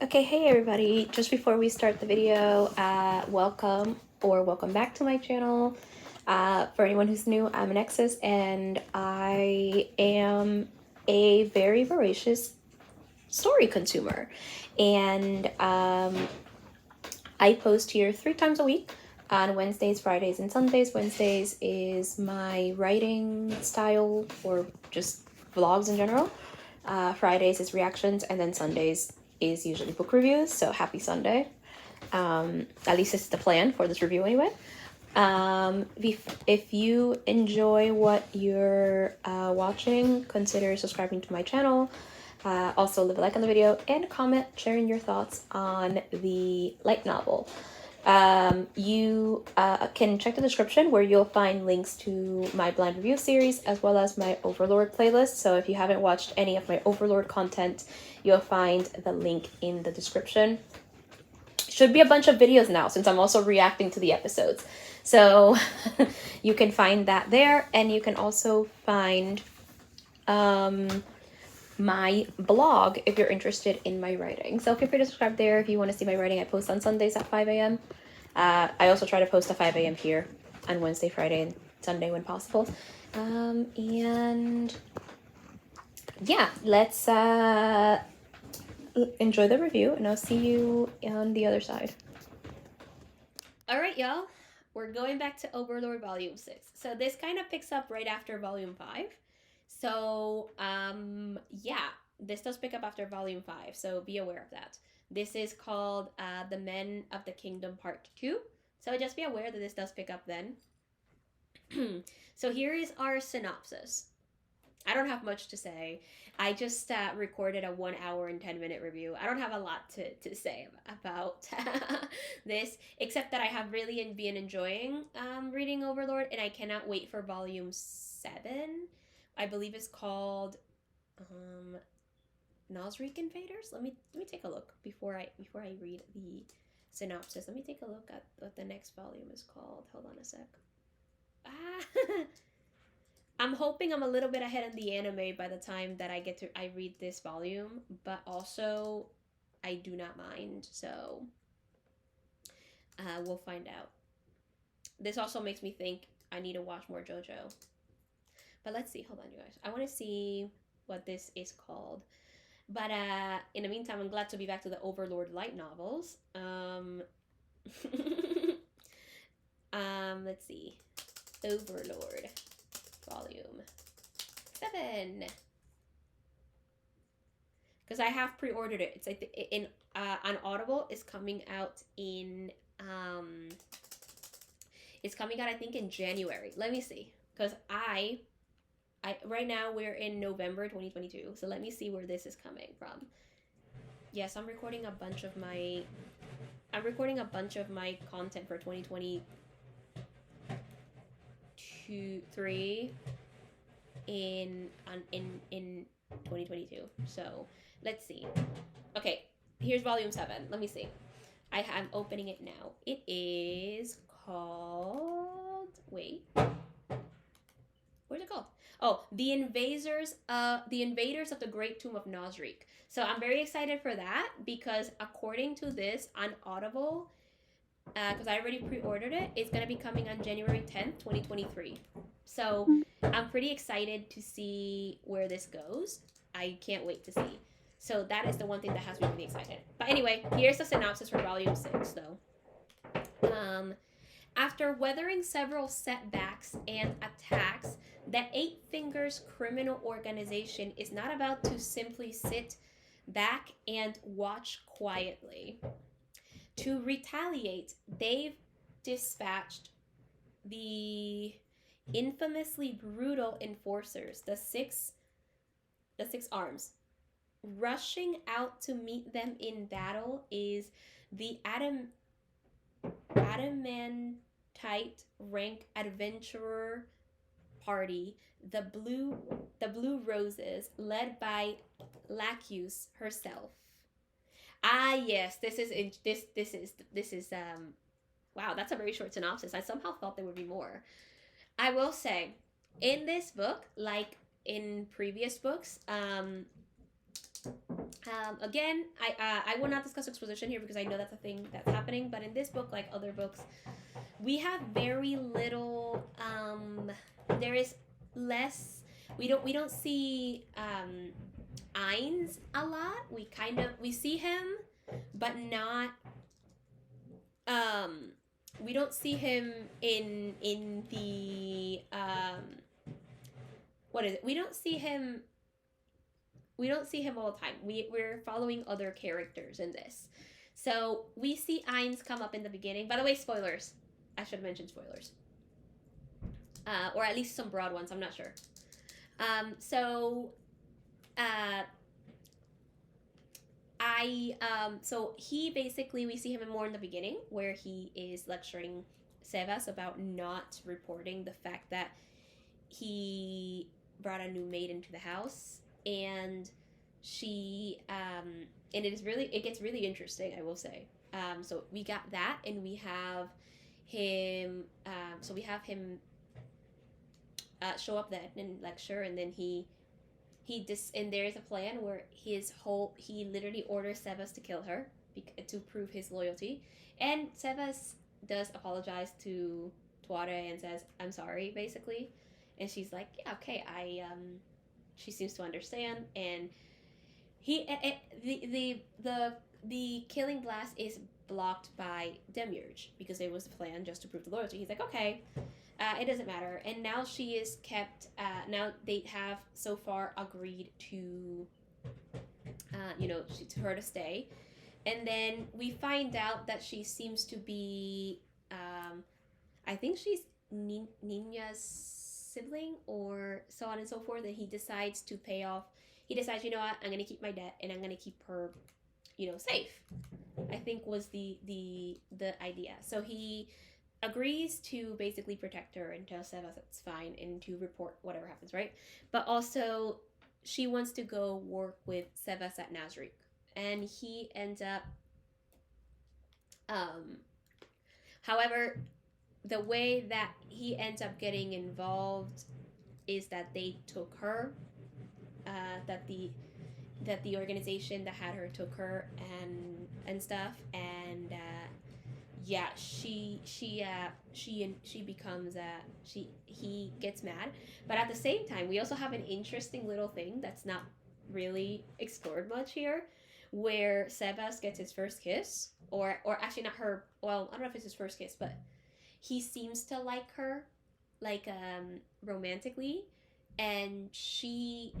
Okay, hey everybody. Just before we start the video, welcome back to my channel. For anyone who's new, I'm Anexis, and I am a very voracious story consumer. And I post here 3 times a week on Wednesdays, Fridays, and Sundays. Wednesdays is my writing style or just vlogs in general. Fridays is reactions, and then Sundays is usually book reviews. So happy Sunday. At least this is the plan for this review anyway. If you enjoy what you're watching, consider subscribing to my channel. Also leave a like on the video and comment sharing your thoughts on the light novel. You can check the description where you'll find links to my blind review series as well as my Overlord playlist. So if you haven't watched any of my Overlord content, you'll find the link in the description. Should be a bunch of videos now since I'm also reacting to the episodes. So you can find that there, and you can also find my blog if you're interested in my writing. So feel free to subscribe there if you want to see my writing. I post on Sundays at 5 a.m. I also try to post at 5 a.m. here on Wednesday, Friday, and Sunday when possible. And yeah, let's enjoy the review, and I'll see you on the other side. All right, y'all. We're going back to Overlord Volume 6. So this kind of picks up right after Volume 5. So, yeah, this does pick up after Volume 5, so be aware of that. This is called The Men of the Kingdom Part 2. So just be aware that this does pick up then. So here is our synopsis. I don't have much to say. I just recorded a 1 hour and 10-minute review. I don't have a lot to say about this, except that I have really been enjoying reading Overlord, and I cannot wait for Volume 7. I believe it's called Nosric Invaders. Let me take a look before I read the synopsis. Let me take a look at what the next volume is called. Hold on a sec. I'm hoping I'm a little bit ahead in the anime by the time that I read this volume, but also I do not mind, so we'll find out. This also makes me think I need to watch more JoJo. But let's see. Hold on, you guys. I want to see what this is called. But in the meantime, I'm glad to be back to the Overlord light novels. Let's see. Overlord Volume 7. Because I have pre-ordered it. It's like on Audible. It's coming out in it's coming out I think in January. Let me see. Because I right now we're in November 2022. So let me see where this is coming from. Yes, I'm recording a bunch of my content for 2023 in 2022. So let's see. Okay, here's volume 7. Let me see. I'm opening it now. It is called, wait, where's it called? Oh, the invaders of the Great Tomb of Nosric. So I'm very excited for that because according to this on Audible, because I already pre-ordered it, it's gonna be coming on January 10th, 2023. So I'm pretty excited to see where this goes. I can't wait to see. So that is the one thing that has me really excited. But anyway, here's the synopsis for Volume 6, though. After weathering several setbacks and attacks, the Eight Fingers criminal organization is not about to simply sit back and watch quietly. To retaliate, they've dispatched the infamously brutal enforcers, the six arms. Rushing out to meet them in battle is the adamantite rank adventurer party, the blue roses, led by Lacus herself. Ah, yes, this is wow, that's a very short synopsis. I somehow thought there would be more. I will say, in this book, like in previous books, Again, I will not discuss exposition here because I know that's a thing that's happening. But in this book, like other books, we have very little. There is less. We don't see Ainz a lot. We see him, but not. We don't see him in the what is it? We don't see him all the time. We're following other characters in this. So we see Ainz come up in the beginning. By the way, spoilers. I should have mentioned spoilers. Or at least some broad ones, I'm not sure. So he basically, we see him more in the beginning where he is lecturing Sebas about not reporting the fact that he brought a new maid into the house, and it gets really interesting, I will say. So we got that, and we have him show up then and lecture, and then and there's a plan where he literally orders Sebas to kill her to prove his loyalty, and Sebas does apologize to Tuare and says, "I'm sorry," basically, and she's like, "Yeah, okay, she seems to understand," and the killing blast is blocked by Demiurge because it was the plan just to prove the loyalty. He's like, "Okay, it doesn't matter," and now she is kept. Now they have so far agreed to, to her to stay, and then we find out that she seems to be, I think she's Ninja's sibling or so on and so forth. And he decides to pay off. He decides, you know what, I'm gonna keep my debt and I'm gonna keep her, safe. I think was the idea. So he agrees to basically protect her and tell Sebas it's fine and to report whatever happens, right? But also, she wants to go work with Sebas at Nazarick, and he ends up. However, the way that he ends up getting involved is that they took her. That the organization that had her took her and stuff, and yeah, he gets mad, but at the same time, we also have an interesting little thing that's not really explored much here, where Sebas gets his first kiss, or actually not her. Well, I don't know if it's his first kiss, but he seems to like her, like romantically, and she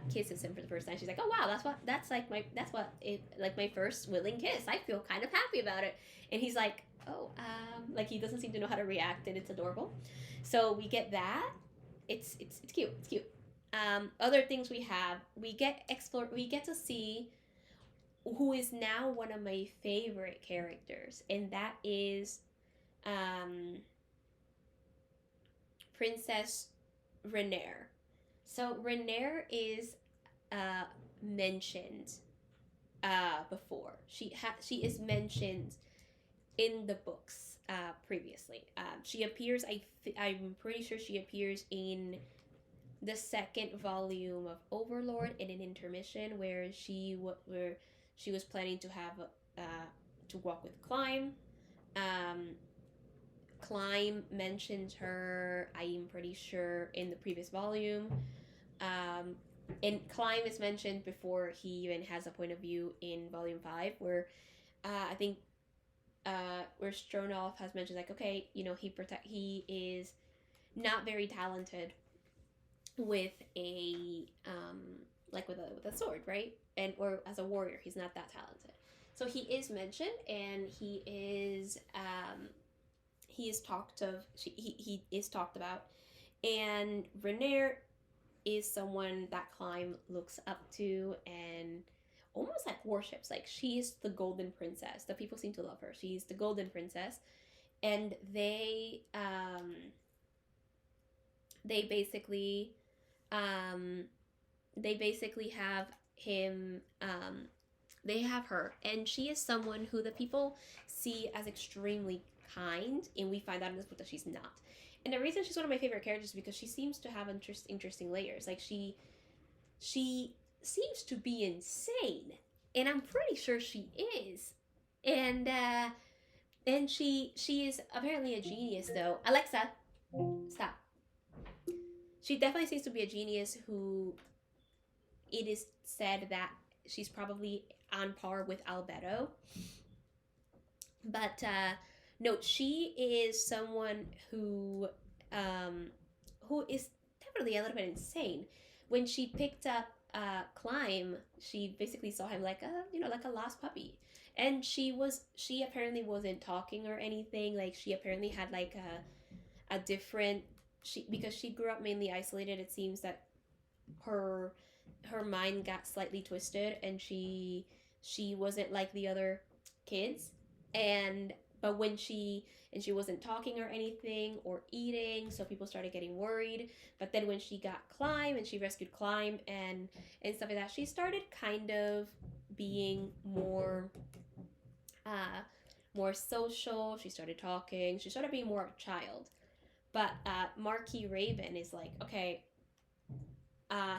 kisses him for the first time. She's like, "Oh wow, that's my first willing kiss. I feel kind of happy about it." And he's like, "Oh, like he doesn't seem to know how to react, and it's adorable." So we get that. It's cute. It's cute. Other things we get to see who is now one of my favorite characters, and that is Princess Reneer. So Reneer is mentioned before. She is mentioned in the books previously. She appears. I'm pretty sure she appears in the second volume of Overlord in an intermission where she was planning to have to walk with Climb. Climb mentioned her, I'm pretty sure, in the previous volume. And Climb is mentioned before he even has a point of view in volume 5, where I think where Stronolf has mentioned, like, okay, he is not very talented with a with a sword, right? And or as a warrior, he's not that talented. So he is mentioned, and he is talked about, and Reneer is someone that Climb looks up to and almost like worships. Like, she's the golden princess. The people seem to love her. She's the golden princess, and they basically have him. They have her, and she is someone who the people see as extremely kind, and we find out in this book that she's not. And the reason she's one of my favorite characters is because she seems to have interesting layers. Like she seems to be insane, and I'm pretty sure she is. And she is apparently a genius though. Alexa, stop. She definitely seems to be a genius who it is said that she's probably on par with Albedo. But no, she is someone who is definitely a little bit insane. When she picked up Climb, she basically saw him like like a lost puppy. And she apparently wasn't talking or anything. Like she apparently had like a different because she grew up mainly isolated. It seems that her her mind got slightly twisted, and she wasn't like the other kids. And but when she wasn't talking or anything or eating, so people started getting worried. But then when she got Climb and she rescued Climb and stuff like that, she started kind of being more social. She started talking. She started being more of a child. But Marquis Raven is like, okay,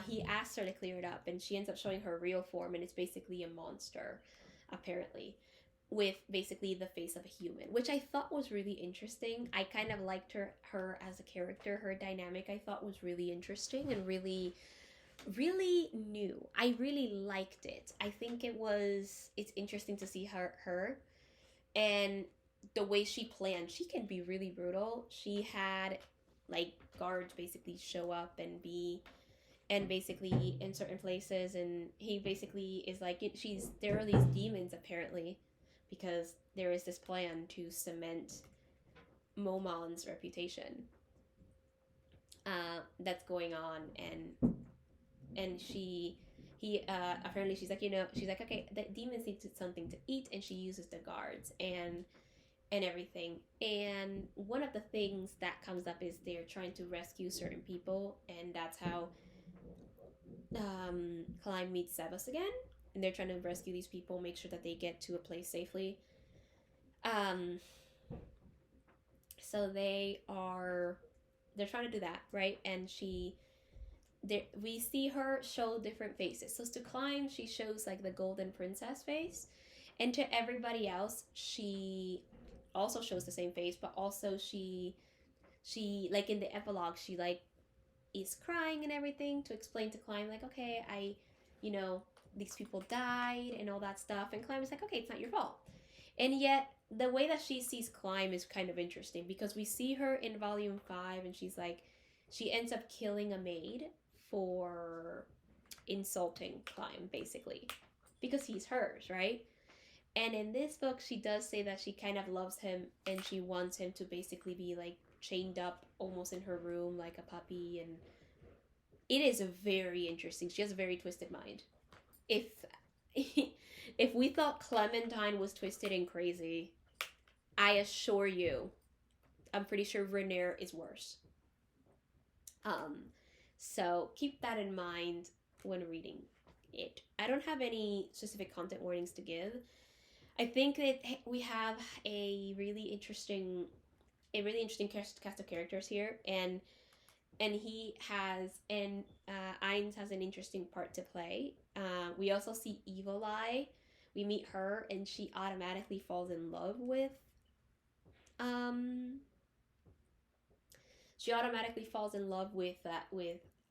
he asks her to clear it up, and she ends up showing her real form, and it's basically a monster, apparently, with basically the face of a human, which I thought was really interesting. I kind of liked her as a character. Her dynamic I thought was really interesting and really, really new. I really liked it. I think it's interesting to see her and the way she planned. She can be really brutal. She had like guards basically show up and basically in certain places, and he basically is like, there are these demons apparently, because there is this plan to cement Momon's reputation that's going on. And apparently she's like, she's like, okay, the demons need something to eat, and she uses the guards and everything. And one of the things that comes up is they're trying to rescue certain people, and that's how Climb meets Sebas again, and they're trying to rescue these people, make sure that they get to a place safely. So they're trying to do that, right? And we see her show different faces. So to Climb, she shows like the golden princess face, and to everybody else, she also shows the same face, but also she like in the epilogue, she like is crying and everything to explain to Climb like, okay, these people died and all that stuff. And Climb is like, okay, it's not your fault. And yet the way that she sees Climb is kind of interesting, because we see her in volume 5 and she's like, she ends up killing a maid for insulting Climb basically, because he's hers, right? And in this book, she does say that she kind of loves him, and she wants him to basically be like chained up almost in her room like a puppy. And it is very interesting. She has a very twisted mind. If if we thought Clementine was twisted and crazy, I assure you, I'm pretty sure Reneer is worse. So keep that in mind when reading it. I don't have any specific content warnings to give. I think that we have a really interesting cast of characters here, and Ainz has an interesting part to play. We also see Evil Eye. We meet her, and she automatically falls in love with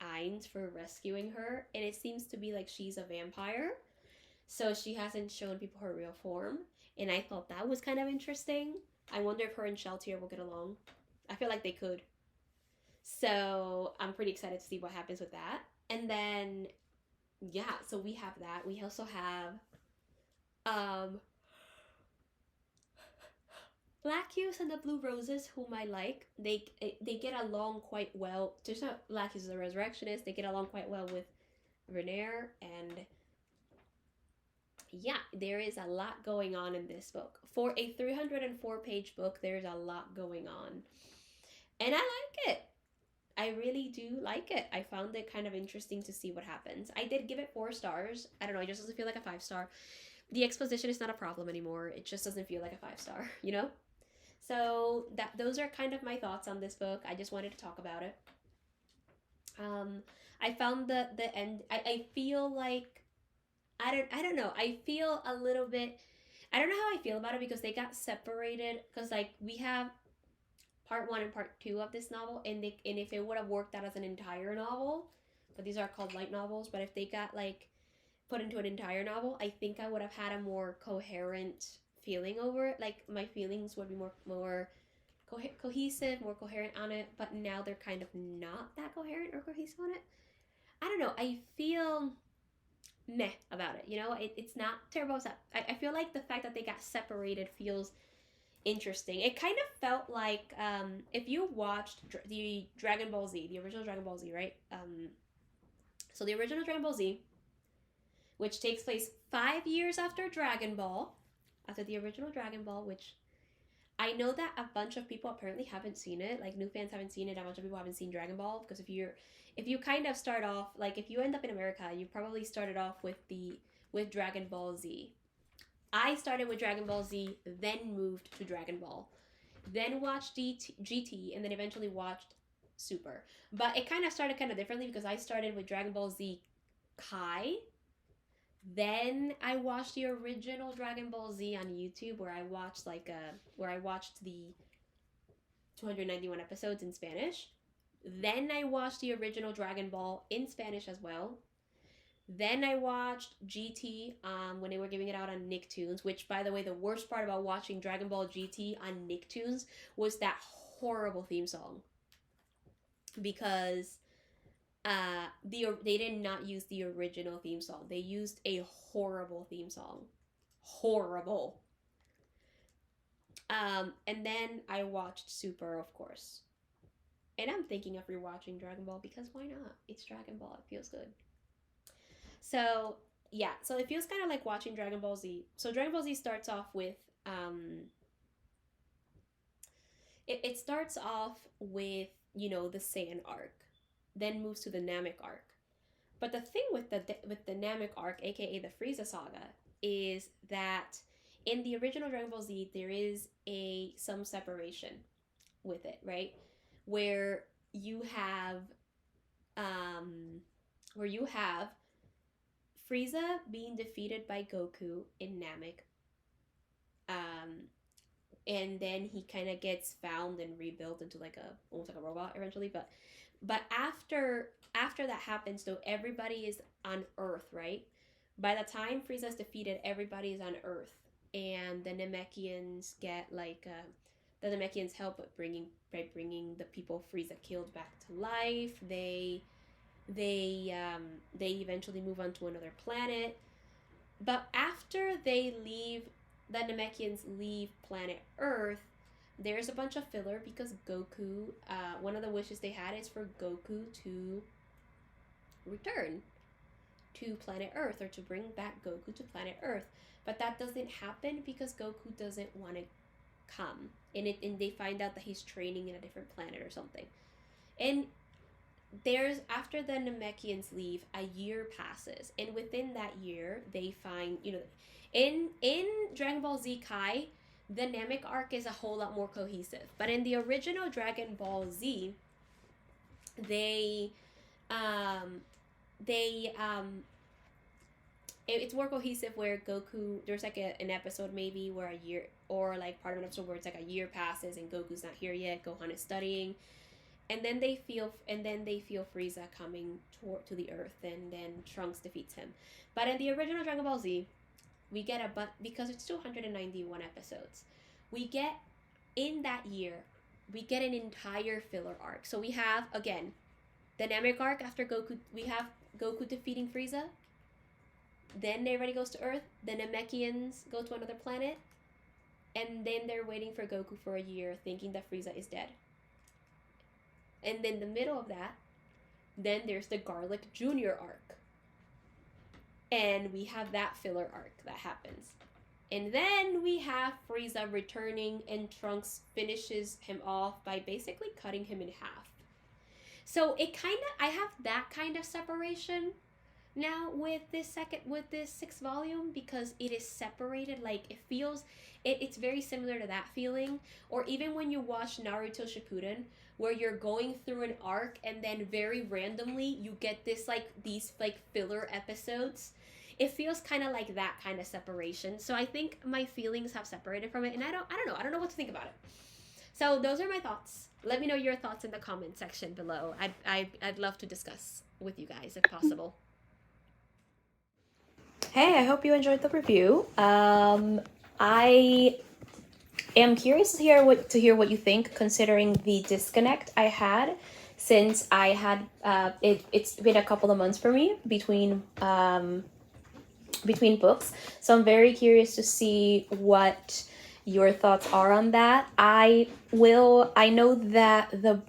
Ainz for rescuing her, and it seems to be like she's a vampire, so she hasn't shown people her real form, and I thought that was kind of interesting. I wonder if her and Sheltier will get along. I feel like they could. So I'm pretty excited to see what happens with that. And then, yeah, so we have that. We also have Lacus and the Blue Roses, whom I like. They get along quite well. There's not Lacus is a resurrectionist. They get along quite well with Reneer, and yeah, there is a lot going on in this book. For a 304-page book, there's a lot going on. And I like it. I really do like it. I found it kind of interesting to see what happens. I did give it 4 stars. I don't know, it just doesn't feel like a 5-star. The exposition is not a problem anymore. It just doesn't feel like a 5-star, So those are kind of my thoughts on this book. I just wanted to talk about it. I found the end. I feel like I don't know. I feel a little bit. I don't know how I feel about it because they got separated. Because like we have part 1 and part 2 of this novel, and if it would have worked out as an entire novel, but these are called light novels. But if they got like put into an entire novel, I think I would have had a more coherent feeling over it. Like my feelings would be more cohesive, more coherent on it. But now they're kind of not that coherent or cohesive on it. I don't know. I feel meh about it. You know, it's not terrible. I feel like the fact that they got separated feels interesting. It kind of felt like if you watched the Dragon Ball Z, the original Dragon Ball Z, right? So the original Dragon Ball Z, which takes place 5 years after Dragon Ball, after the original Dragon Ball, which I know that a bunch of people apparently haven't seen it. Like new fans haven't seen it. A bunch of people haven't seen Dragon Ball because if you kind of start off like if you end up in America, you probably started off with Dragon Ball Z. I started with Dragon Ball Z, then moved to Dragon Ball, then watched GT, and then eventually watched Super. But it kind of started kind of differently because I started with Dragon Ball Z Kai. Then I watched the original Dragon Ball Z on YouTube, where I watched the 291 episodes in Spanish. Then I watched the original Dragon Ball in Spanish as well. Then I watched GT when they were giving it out on Nicktoons, which, by the way, the worst part about watching Dragon Ball GT on Nicktoons was that horrible theme song. Because they did not use the original theme song. They used a horrible theme song. Horrible. And then I watched Super, of course. And I'm thinking of rewatching Dragon Ball because why not? It's Dragon Ball. It feels good. So, yeah. So it feels kind of like watching Dragon Ball Z. So Dragon Ball Z starts off with... It starts off with, you know, the Saiyan arc. Then moves to the Namek arc. But the thing with the Namek arc, aka the Frieza saga, is that in the original Dragon Ball Z, there is some separation with it, right? Where you have Frieza being defeated by Goku in Namek. And then he kind of gets found and rebuilt into almost like a robot eventually. But after that happens, though, everybody is on Earth, right? By the time Frieza's defeated, everybody is on Earth, and the Namekians get the Namekians help by bringing the people Frieza killed back to life. They eventually move on to another planet, but after the Namekians leave planet Earth, there's a bunch of filler because Goku, one of the wishes they had is for Goku to return to planet Earth, or to bring back Goku to planet Earth. But that doesn't happen because Goku doesn't want to come. And they find out that he's training in a different planet or something. And after the Namekians leave, a year passes. And within that year, they find, in Dragon Ball Z Kai, the Namek arc is a whole lot more cohesive. But in the original Dragon Ball Z, it's more cohesive where Goku, there's like an episode maybe where a year, or like part of an episode where it's like a year passes and Goku's not here yet, Gohan is studying, and then they feel Frieza coming to the Earth, and then Trunks defeats him. But in the original Dragon Ball Z, we get because it's 291 episodes, we get, in that year, we get an entire filler arc. So we have, again, the Namek arc after Goku. We have Goku defeating Frieza. Then everybody goes to Earth. The Namekians go to another planet. And then they're waiting for Goku for a year, thinking that Frieza is dead. And then the middle of that, then there's the Garlic Jr. arc. And we have that filler arc that happens. And then we have Frieza returning, and Trunks finishes him off by basically cutting him in half. So I have that kind of separation, Now with this sixth volume, because it is separated, like it feels, it's very similar to that feeling. Or even when you watch Naruto Shippuden, where you're going through an arc and then very randomly you get these filler episodes. It feels kind of like that kind of separation. So I think my feelings have separated from it, and I don't know what to think about it. So those are my thoughts. Let me know your thoughts in the comment section below. I'd love to discuss with you guys if possible. Hey, I hope you enjoyed the review. I am curious to hear what you think, considering the disconnect I had since I had it's been a couple of months for me between books. So I'm very curious to see what your thoughts are on that. I know that the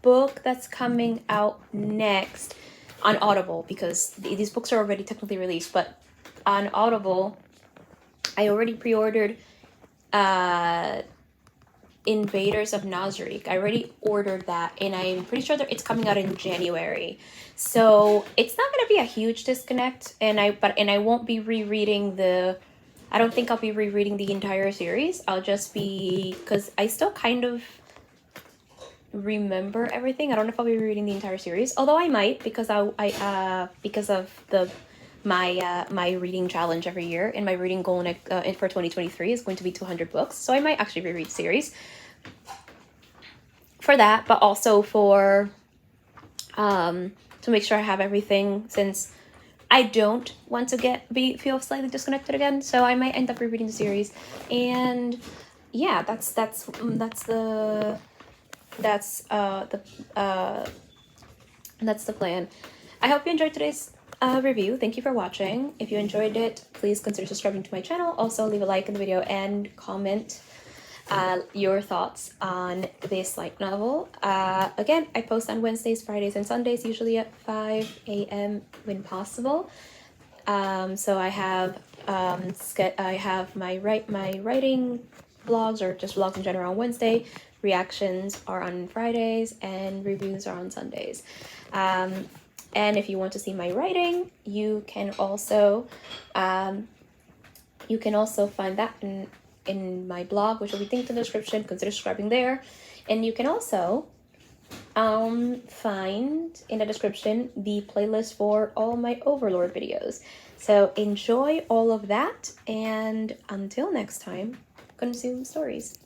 book that's coming out next on Audible, because these books are already technically released, but on Audible, I already pre-ordered Invaders of Nazarick. I already ordered that, and I'm pretty sure that it's coming out in January. So it's not going to be a huge disconnect, and I won't be rereading I don't think I'll be rereading the entire series. I'll just be, because I still kind of remember everything. I don't know if I'll be rereading the entire series, although I might, because because of my reading challenge every year, and my reading goal for 2023 is going to be 200 books. So I might actually reread the series for that, but also for to make sure I have everything, since I don't want to feel slightly disconnected again. So I might end up rereading the series, and yeah, that's the plan. I hope you enjoyed today's review. Thank you for watching. If you enjoyed it, please consider subscribing to my channel. Also, leave a like in the video and comment your thoughts on this light novel. Again, I post on Wednesdays, Fridays, and Sundays, usually at 5 a.m. when possible. So I have my writing vlogs, or just vlogs in general, on Wednesday. Reactions are on Fridays, and reviews are on Sundays. And if you want to see my writing, you can also find that in my blog, which will be linked in the description. Consider subscribing there. And you can also find in the description the playlist for all my Overlord videos. So enjoy all of that, and until next time, consume stories.